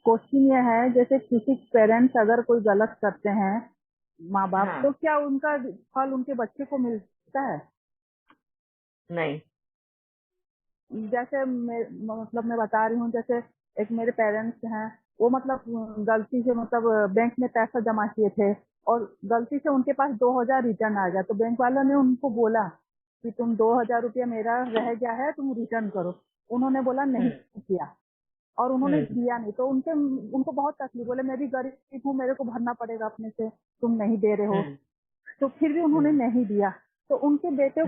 Question ये है, जैसे किसी पेरेंट्स अगर कोई गलत करते हैं माँ बाप, हाँ। तो क्या उनका फल उनके बच्चे को मिलता है? नहीं। जैसे मतलब मैं बता रही हूँ, जैसे एक मेरे पेरेंट्स हैं, वो मतलब गलती से मतलब बैंक में पैसा जमा किए थे और गलती से उनके पास 2,000 रिटर्न आ गया, तो बैंक वालों ने उनको बोला कि तुम 2,000 रुपया मेरा रह गया है, तुम रिटर्न करो। उन्होंने बोला नहीं हम्म। किया और उन्होंने हम्म। दिया नहीं, तो उनको बहुत तकलीफ, बोले मैं भी गरीब हूँ, मेरे को भरना पड़ेगा अपने से, तुम नहीं दे रहे हो। हम्म। तो फिर भी उन्होंने हम्म। नहीं दिया। तो हम्म। उनके बेटों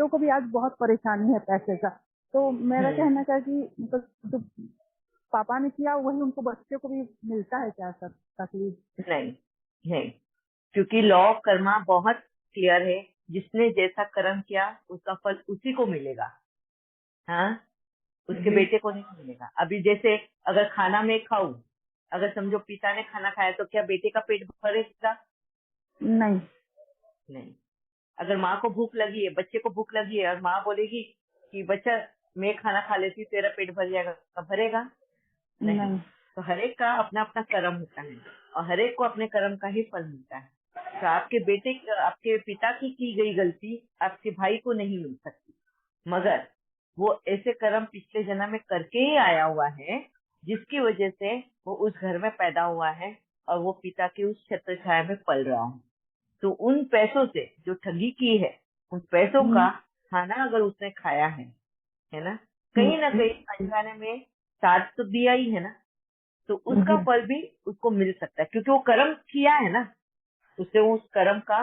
को भी आज बहुत परेशानी है पैसे का। तो मेरा हम्म। कहना क्या है कि मतलब जो पापा ने किया वही उनको बच्चे को भी मिलता है क्या सर, तकलीफ? नहीं। नहीं, क्योंकि लॉ कर्मा बहुत क्लियर है। जिसने जैसा कर्म किया उसका फल उसी को मिलेगा। हाँ, उसके जी। बेटे को नहीं मिलेगा। अभी जैसे अगर खाना मैं खाऊं, अगर समझो पिता ने खाना खाया तो क्या बेटे का पेट भरेगा? नहीं। नहीं। अगर माँ को भूख लगी है, बच्चे को भूख लगी है, और माँ बोलेगी कि बच्चा मैं खाना खा लेती तेरा पेट भर जाएगा, तो भरेगा? नहीं। नहीं। तो हर एक का अपना अपना कर्म होता है, और हर एक को अपने कर्म का ही फल मिलता है। तो आपके पिता की गई गलती आपके भाई को नहीं मिल सकती, मगर वो ऐसे कर्म पिछले जन्म में करके ही आया हुआ है, जिसकी वजह से वो उस घर में पैदा हुआ है और वो पिता की उस छत्र छाया में पल रहा हूँ। तो उन पैसों से जो ठगी की है, उन पैसों हम्म। का खाना अगर उसने खाया है ना, कहीं ना हम्म। कहीं अनजाने में साथ तो दिया ही है ना, तो उसका जी। फल भी उसको मिल सकता है, क्योंकि वो कर्म किया है ना। उसने उस कर्म का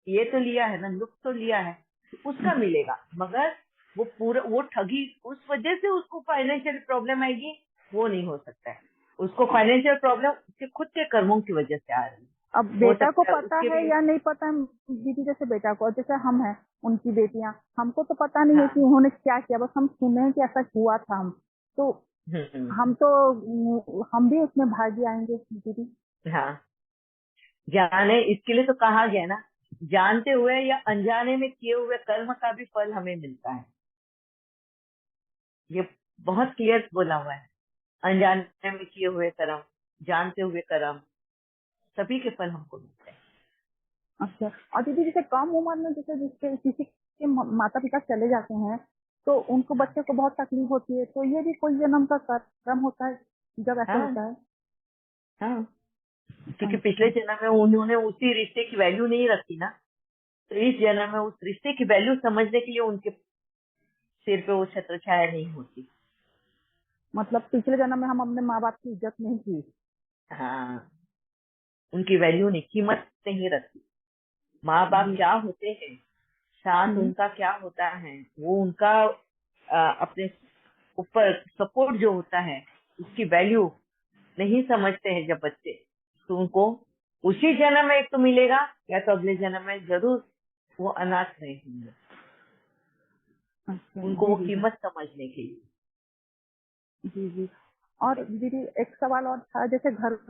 ये तो लिया है ना, लुत्फ तो लिया है, तो उसका मिलेगा। मगर वो ठगी उस वजह से उसको फाइनेंशियल प्रॉब्लम आएगी, वो नहीं हो सकता है। उसको फाइनेंशियल प्रॉब्लम उसके खुद के कर्मों की वजह से आ रही है। अब हो बेटा को सकता है पता उसके है भी। या नहीं पता दीदी, जैसे बेटा को, और जैसे हम हैं उनकी बेटियां, हमको तो पता नहीं है कि हाँ। उन्होंने क्या किया, बस हम सुने हैं कि ऐसा हुआ था। हम तो हम्म। हम तो हम भी उसमें भागी आएंगे दीदी। हाँ, जाने इसके लिए तो कहा गया ना, जानते हुए या अनजाने में किए हुए कर्म का भी फल हमें मिलता है। ये बहुत क्लियर बोला हुआ है। अनजाने में किए हुए कर्म, जानते हुए कर्म, सभी के फल हमको मिलते हैं। अच्छा। और दीदी जैसे कम उम्र में जैसे जिसके किसी के माता पिता चले जाते हैं, तो उनको हाँ। बच्चे को बहुत तकलीफ होती है, तो ये भी कोई जन्म का कर्म होता है जब ऐसे हाँ। होता है? हाँ, क्योंकि पिछले अच्छा। जन्म में उन्होंने उसी रिश्ते की वैल्यू नहीं रखी ना, तो इस जन्म में उस रिश्ते की वैल्यू समझने के लिए उनके सिर पे वो छत्र छाया नहीं होती। मतलब पिछले जन्म में हम अपने माँ बाप की इज्जत नहीं की। हाँ, उनकी वैल्यू नहीं, कीमत नहीं रखी। माँ बाप जी। क्या होते हैं, साथ हम्म। उनका क्या होता है, वो उनका अपने ऊपर सपोर्ट जो होता है, उसकी वैल्यू नहीं समझते हैं जब बच्चे, तो उनको उसी जन्म में एक तो मिलेगा, या तो अगले जन्म में जरूर वो अनाथ रहेंगे। अच्छा। उनको जी वो दीदी। कीमत समझने के लिए। जी जी। और दीदी एक सवाल और था, जैसे घर में